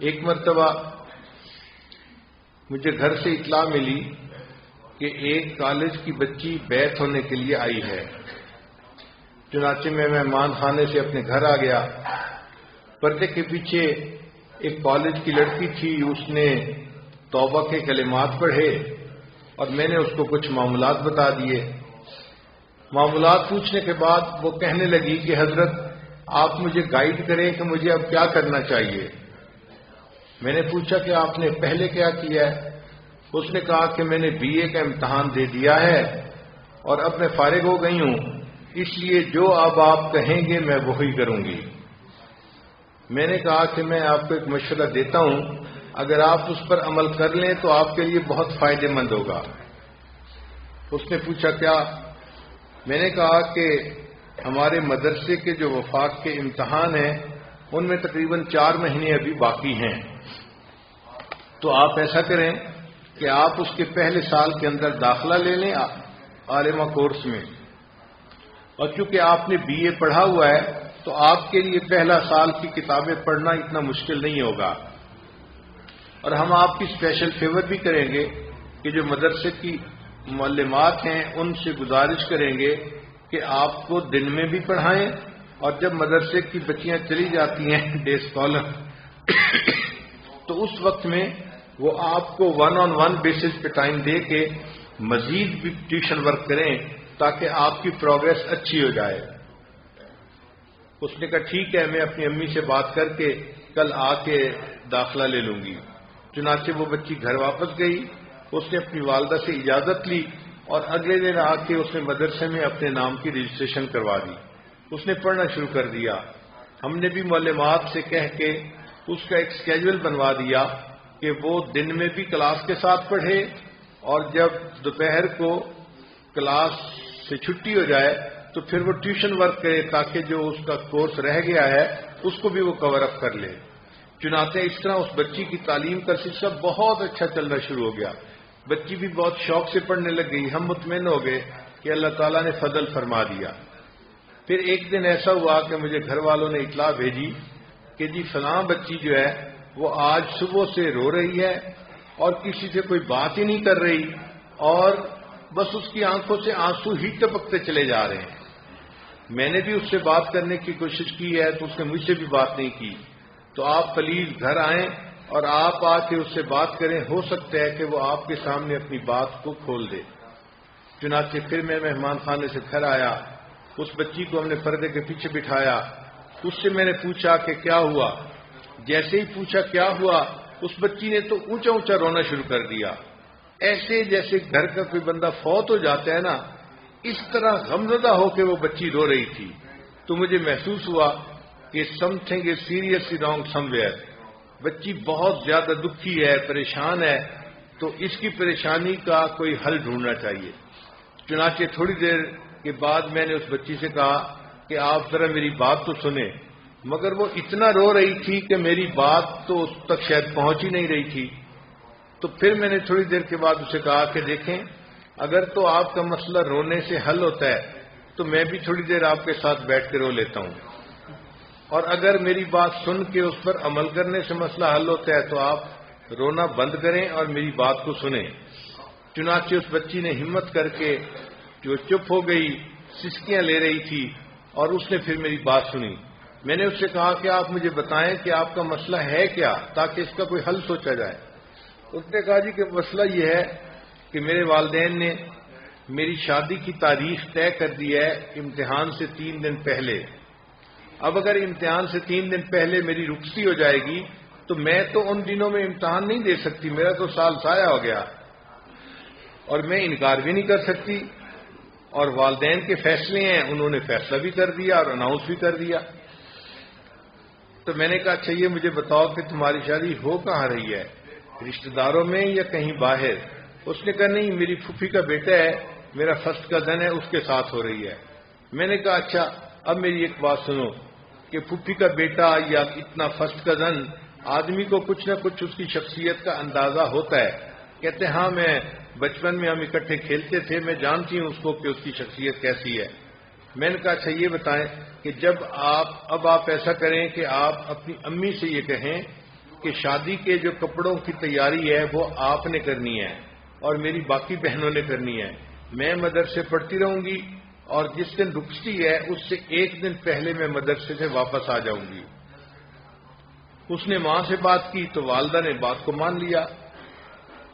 ایک مرتبہ مجھے گھر سے اطلاع ملی کہ ایک کالج کی بچی بیعت ہونے کے لیے آئی ہے۔ چنانچہ میں مہمان خانے سے اپنے گھر آ گیا۔ پردے کے پیچھے ایک کالج کی لڑکی تھی، اس نے توبہ کے کلمات پڑھے اور میں نے اس کو کچھ معاملات بتا دیے۔ معاملات پوچھنے کے بعد وہ کہنے لگی کہ حضرت آپ مجھے گائیڈ کریں کہ مجھے اب کیا کرنا چاہیے۔ میں نے پوچھا کہ آپ نے پہلے کیا کیا ہے؟ اس نے کہا کہ میں نے بی اے کا امتحان دے دیا ہے اور اب میں فارغ ہو گئی ہوں، اس لیے جو اب آپ کہیں گے میں وہی کروں گی۔ میں نے کہا کہ میں آپ کو ایک مشورہ دیتا ہوں، اگر آپ اس پر عمل کر لیں تو آپ کے لیے بہت فائدہ مند ہوگا۔ اس نے پوچھا کیا؟ میں نے کہا کہ ہمارے مدرسے کے جو وفاق کے امتحان ہیں ان میں تقریباً 4 مہینے ابھی باقی ہیں، تو آپ ایسا کریں کہ آپ اس کے پہلے سال کے اندر داخلہ لے لیں عالمہ کورس میں، اور چونکہ آپ نے بی اے پڑھا ہوا ہے تو آپ کے لیے پہلا سال کی کتابیں پڑھنا اتنا مشکل نہیں ہوگا، اور ہم آپ کی اسپیشل فیور بھی کریں گے کہ جو مدرسے کی معلمات ہیں ان سے گزارش کریں گے کہ آپ کو دن میں بھی پڑھائیں، اور جب مدرسے کی بچیاں چلی جاتی ہیں ڈے اسکالر تو اس وقت میں وہ آپ کو 1-on-1 بیسس پہ ٹائم دے کے مزید بھی ٹیوشن ورک کریں تاکہ آپ کی پروگرس اچھی ہو جائے۔ اس نے کہا ٹھیک ہے، میں اپنی امی سے بات کر کے کل آ کے داخلہ لے لوں گی۔ چنانچہ وہ بچی گھر واپس گئی، اس نے اپنی والدہ سے اجازت لی اور اگلے دن آ کے اس نے مدرسے میں اپنے نام کی رجسٹریشن کروا دی۔ اس نے پڑھنا شروع کر دیا۔ ہم نے بھی معلمات سے کہہ کے اس کا ایک اسکیجول بنوا دیا کہ وہ دن میں بھی کلاس کے ساتھ پڑھے، اور جب دوپہر کو کلاس سے چھٹی ہو جائے تو پھر وہ ٹیوشن ورک کرے تاکہ جو اس کا کورس رہ گیا ہے اس کو بھی وہ کور اپ کر لے۔ چنانچہ اس طرح اس بچی کی تعلیم کا سلسلہ بہت اچھا چلنا شروع ہو گیا۔ بچی بھی بہت شوق سے پڑھنے لگ گئی۔ ہم مطمئن ہو گئے کہ اللہ تعالیٰ نے فضل فرما دیا۔ پھر ایک دن ایسا ہوا کہ مجھے گھر والوں نے اطلاع بھیجی کہ جی فلاں بچی جو ہے وہ آج صبح سے رو رہی ہے اور کسی سے کوئی بات ہی نہیں کر رہی، اور بس اس کی آنکھوں سے آنسو ہی ٹپکتے چلے جا رہے ہیں۔ میں نے بھی اس سے بات کرنے کی کوشش کی ہے تو اس نے مجھ سے بھی بات نہیں کی، تو آپ پلیز گھر آئیں اور آپ آ کے اس سے بات کریں، ہو سکتا ہے کہ وہ آپ کے سامنے اپنی بات کو کھول دے۔ چنانچہ پھر میں مہمان خانے سے گھر آیا، اس بچی کو ہم نے پردے کے پیچھے بٹھایا، اس سے میں نے پوچھا کہ کیا ہوا۔ جیسے ہی پوچھا کیا ہوا، اس بچی نے تو اونچا اونچا رونا شروع کر دیا، ایسے جیسے گھر کا کوئی بندہ فوت ہو جاتا ہے نا، اس طرح غمزدہ ہو کے وہ بچی رو رہی تھی۔ تو مجھے محسوس ہوا کہ some thing is seriously wrong some where, بچی بہت زیادہ دکھی ہے، پریشان ہے، تو اس کی پریشانی کا کوئی حل ڈھونڈنا چاہیے۔ چنانچہ تھوڑی دیر کے بعد میں نے اس بچی سے کہا کہ آپ ذرا میری بات تو سنیں، مگر وہ اتنا رو رہی تھی کہ میری بات تو اس تک شاید پہنچ ہی نہیں رہی تھی۔ تو پھر میں نے تھوڑی دیر کے بعد اسے کہا کہ دیکھیں، اگر تو آپ کا مسئلہ رونے سے حل ہوتا ہے تو میں بھی تھوڑی دیر آپ کے ساتھ بیٹھ کے رو لیتا ہوں، اور اگر میری بات سن کے اس پر عمل کرنے سے مسئلہ حل ہوتا ہے تو آپ رونا بند کریں اور میری بات کو سنیں۔ چنانچہ اس بچی نے ہمت کر کے جو چپ ہو گئی، سسکیاں لے رہی تھی، اور اس نے پھر میری بات سنی۔ میں نے اس سے کہا کہ آپ مجھے بتائیں کہ آپ کا مسئلہ ہے کیا، تاکہ اس کا کوئی حل سوچا جائے۔ اس نے کہا جی کہ مسئلہ یہ ہے کہ میرے والدین نے میری شادی کی تاریخ طے کر دی ہے امتحان سے 3 دن پہلے۔ اب اگر امتحان سے 3 دن پہلے میری رخصتی ہو جائے گی تو میں تو ان دنوں میں امتحان نہیں دے سکتی، میرا تو سال ضائع ہو گیا، اور میں انکار بھی نہیں کر سکتی، اور والدین کے فیصلے ہیں، انہوں نے فیصلہ بھی کر دیا اور اناؤنس بھی کر دیا۔ تو میں نے کہا اچھا یہ مجھے بتاؤ کہ تمہاری شادی ہو کہاں رہی ہے، رشتہ داروں میں یا کہیں باہر؟ اس نے کہا نہیں، میری پھوپھی کا بیٹا ہے، میرا فرسٹ کزن ہے، اس کے ساتھ ہو رہی ہے۔ میں نے کہا اچھا اب میری ایک بات سنو کہ پھوپھی کا بیٹا یا اتنا فرسٹ کزن، آدمی کو کچھ نہ کچھ اس کی شخصیت کا اندازہ ہوتا ہے۔ کہتے ہیں ہاں میں بچپن میں ہم اکٹھے کھیلتے تھے، میں جانتی ہوں اس کو کہ اس کی شخصیت کیسی ہے۔ میں نے کہا اچھا یہ بتائیں کہ جب آپ ایسا کریں کہ آپ اپنی امی سے یہ کہیں کہ شادی کے جو کپڑوں کی تیاری ہے وہ آپ نے کرنی ہے اور میری باقی بہنوں نے کرنی ہے. میں مدرسے پڑھتی رہوں گی اور جس دن رخصتی ہے اس سے ایک دن پہلے میں مدرسے سے واپس آ جاؤں گی. اس نے ماں سے بات کی تو والدہ نے بات کو مان لیا.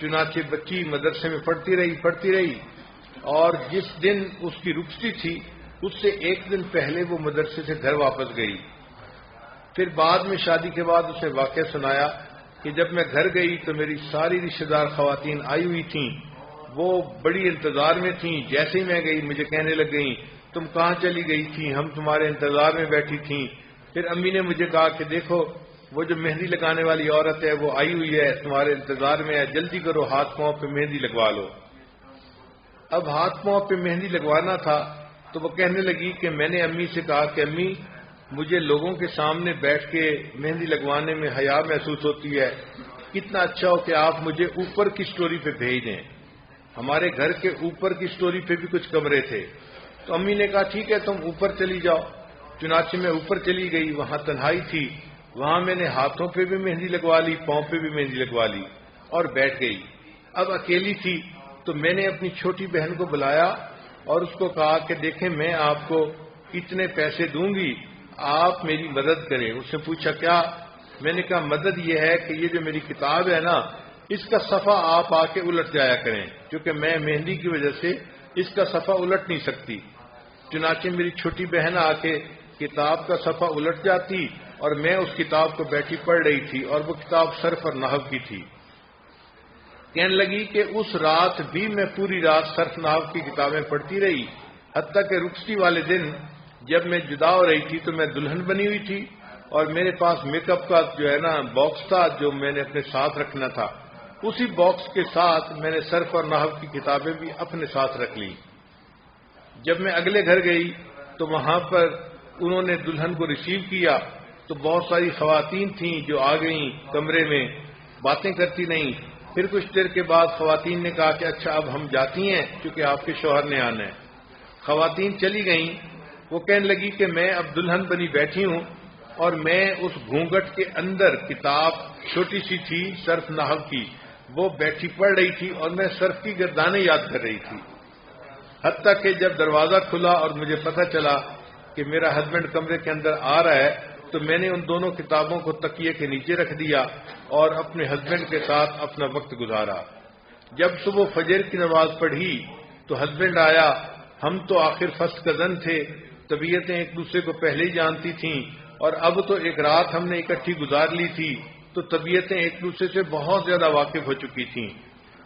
چنانچہ بچی مدرسے میں پڑھتی رہی اور جس دن اس کی رخصتی تھی اس سے ایک دن پہلے وہ مدرسے سے گھر واپس گئی. پھر بعد میں شادی کے بعد اسے واقعہ سنایا کہ جب میں گھر گئی تو میری ساری رشتہ دار خواتین آئی ہوئی تھیں. وہ بڑی انتظار میں تھیں. جیسے ہی میں گئی مجھے کہنے لگ گئیں تم کہاں چلی گئی تھی, ہم تمہارے انتظار میں بیٹھی تھیں. پھر امی نے مجھے کہا کہ دیکھو وہ جو مہندی لگانے والی عورت ہے وہ آئی ہوئی ہے, تمہارے انتظار میں ہے, جلدی کرو ہاتھ پاؤں پہ مہندی لگوا لو. اب ہاتھ پاؤں پہ مہندی لگوانا تھا تو وہ کہنے لگی کہ میں نے امی سے کہا کہ امی مجھے لوگوں کے سامنے بیٹھ کے مہندی لگوانے میں حیا محسوس ہوتی ہے, کتنا اچھا ہو کہ آپ مجھے اوپر کی سٹوری پہ بھیج دیں. ہمارے گھر کے اوپر کی سٹوری پہ بھی کچھ کمرے تھے. تو امی نے کہا ٹھیک ہے تم اوپر چلی جاؤ. چنانچہ میں اوپر چلی گئی. وہاں تنہائی تھی. وہاں میں نے ہاتھوں پہ بھی مہندی لگوا لی, پاؤں پہ بھی مہندی لگوا لی اور بیٹھ گئی. اب اکیلی تھی تو میں نے اپنی چھوٹی بہن کو بلایا اور اس کو کہا کہ دیکھیں میں آپ کو اتنے پیسے دوں گی, آپ میری مدد کریں. اس نے پوچھا کیا؟ میں نے کہا مدد یہ ہے کہ یہ جو میری کتاب ہے نا اس کا صفحہ آپ آ کے الٹ جایا کریں, کیونکہ میں مہندی کی وجہ سے اس کا صفحہ الٹ نہیں سکتی. چنانچہ میری چھوٹی بہن آ کے کتاب کا صفحہ الٹ جاتی اور میں اس کتاب کو بیٹھی پڑھ رہی تھی اور وہ کتاب صرف اور نحو کی تھی. کہنے لگی کہ اس رات بھی میں پوری رات صرف نحو کی کتابیں پڑھتی رہی, حتیٰ کہ رخصتی والے دن جب میں جدا ہو رہی تھی تو میں دلہن بنی ہوئی تھی اور میرے پاس میک اپ کا جو ہے نا باکس تھا جو میں نے اپنے ساتھ رکھنا تھا. اسی باکس کے ساتھ میں نے صرف اور نحو کی کتابیں بھی اپنے ساتھ رکھ لی. جب میں اگلے گھر گئی تو وہاں پر انہوں نے دلہن کو ریسیو کیا تو بہت ساری خواتین تھیں جو آ گئیں کمرے میں, باتیں کرتی نہیں. پھر کچھ دیر کے بعد خواتین نے کہا کہ اچھا اب ہم جاتی ہیں کیونکہ آپ کے شوہر نے آنا ہے. خواتین چلی گئیں. وہ کہنے لگی کہ میں اب دلہن بنی بیٹھی ہوں اور میں اس گھونگھٹ کے اندر کتاب چھوٹی سی تھی صرف نحو کی, وہ بیٹھی پڑھ رہی تھی اور میں صرف کی گردانیں یاد کر رہی تھی. حتیٰ کہ جب دروازہ کھلا اور مجھے پتہ چلا کہ میرا ہسبینڈ کمرے کے اندر آ رہا ہے تو میں نے ان دونوں کتابوں کو تکیے کے نیچے رکھ دیا اور اپنے ہسبینڈ کے ساتھ اپنا وقت گزارا. جب صبح فجر کی نماز پڑھی تو ہسبینڈ آیا. ہم تو آخر فرسٹ کزن تھے, طبیعتیں ایک دوسرے کو پہلے ہی جانتی تھیں اور اب تو ایک رات ہم نے اکٹھی گزار لی تھی تو طبیعتیں ایک دوسرے سے بہت زیادہ واقف ہو چکی تھیں.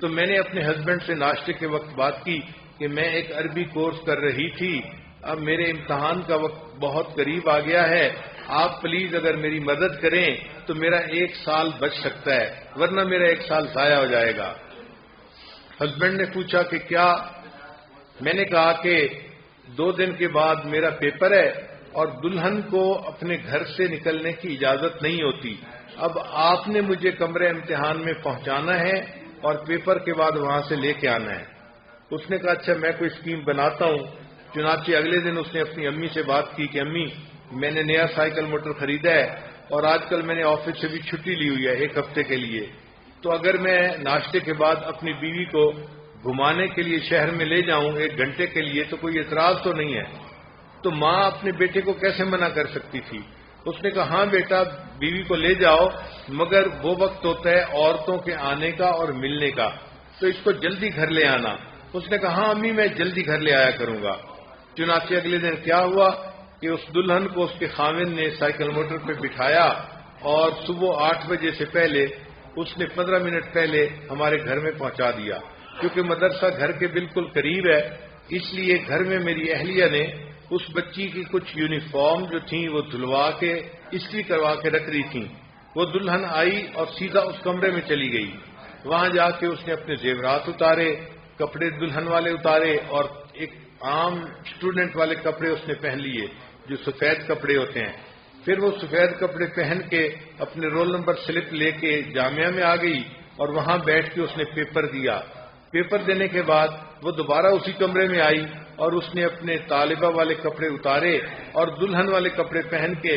تو میں نے اپنے ہسبینڈ سے ناشتے کے وقت بات کی کہ میں ایک عربی کورس کر رہی تھی, اب میرے امتحان کا وقت بہت قریب آ گیا ہے, آپ پلیز اگر میری مدد کریں تو میرا 1 سال بچ سکتا ہے ورنہ میرا 1 سال ضائع ہو جائے گا. ہسبینڈ نے پوچھا کہ کیا؟ میں نے کہا کہ 2 دن کے بعد میرا پیپر ہے اور دلہن کو اپنے گھر سے نکلنے کی اجازت نہیں ہوتی. اب آپ نے مجھے کمرے امتحان میں پہنچانا ہے اور پیپر کے بعد وہاں سے لے کے آنا ہے. اس نے کہا اچھا میں کوئی اسکیم بناتا ہوں. چنانچہ اگلے دن اس نے اپنی امی سے بات کی کہ امی میں نے نیا سائیکل موٹر خریدا ہے اور آج کل میں نے آفس سے بھی چھٹی لی ہوئی ہے 1 ہفتے کے لیے, تو اگر میں ناشتے کے بعد اپنی بیوی کو گھمانے کے لیے شہر میں لے جاؤں 1 گھنٹے کے لیے تو کوئی اعتراض تو نہیں ہے؟ تو ماں اپنے بیٹے کو کیسے منع کر سکتی تھی؟ اس نے کہا ہاں بیٹا بیوی کو لے جاؤ مگر وہ وقت ہوتا ہے عورتوں کے آنے کا اور ملنے کا, تو اس کو جلدی گھر لے آنا. اس نے کہا ہاں امی میں جلدی گھر لے آیا کروں گا. چنانچہ اگلے دن کیا ہوا کہ اس دلہن کو اس کے خاوند نے سائیکل موٹر پہ بٹھایا اور صبح 8 بجے سے پہلے اس نے 15 منٹ پہلے ہمارے گھر میں پہنچا دیا. کیونکہ مدرسہ گھر کے بالکل قریب ہے اس لیے گھر میں میری اہلیہ نے اس بچی کی کچھ یونیفارم جو تھیں وہ دھلوا کے استری کروا کے رکھ رہی تھیں. وہ دلہن آئی اور سیدھا اس کمرے میں چلی گئی. وہاں جا کے اس نے اپنے زیورات اتارے, کپڑے دلہن والے اتارے اور ایک عام اسٹوڈنٹ والے کپڑے اس نے پہن لیے جو سفید کپڑے ہوتے ہیں. پھر وہ سفید کپڑے پہن کے اپنے رول نمبر سلپ لے کے جامعہ میں آ گئی اور وہاں بیٹھ کے اس نے پیپر دیا. پیپر دینے کے بعد وہ دوبارہ اسی کمرے میں آئی اور اس نے اپنے طالبہ والے کپڑے اتارے اور دلہن والے کپڑے پہن کے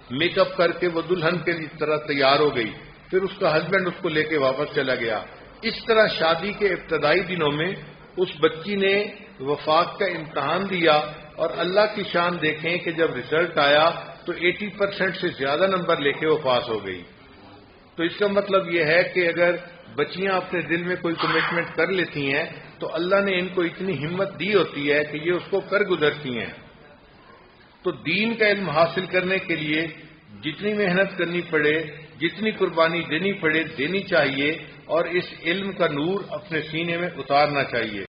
میک اپ کر کے وہ دلہن کے طرح تیار ہو گئی، پھر اس کا ہسبینڈ اس کو لے کے واپس چلا گیا۔ اس طرح شادی کے ابتدائی دنوں میں اس بچی نے وفاق کا امتحان دیا، اور اللہ کی شان دیکھیں کہ جب رزلٹ آیا تو 80% سے زیادہ نمبر لے کے وہ پاس ہو گئی۔ تو اس کا مطلب یہ ہے کہ اگر بچیاں اپنے دل میں کوئی کمٹمنٹ کر لیتی ہیں تو اللہ نے ان کو اتنی ہمت دی ہوتی ہے کہ یہ اس کو کر گزرتی ہیں۔ تو دین کا علم حاصل کرنے کے لیے جتنی محنت کرنی پڑے، جتنی قربانی دینی پڑے دینی چاہیے، اور اس علم کا نور اپنے سینے میں اتارنا چاہیے۔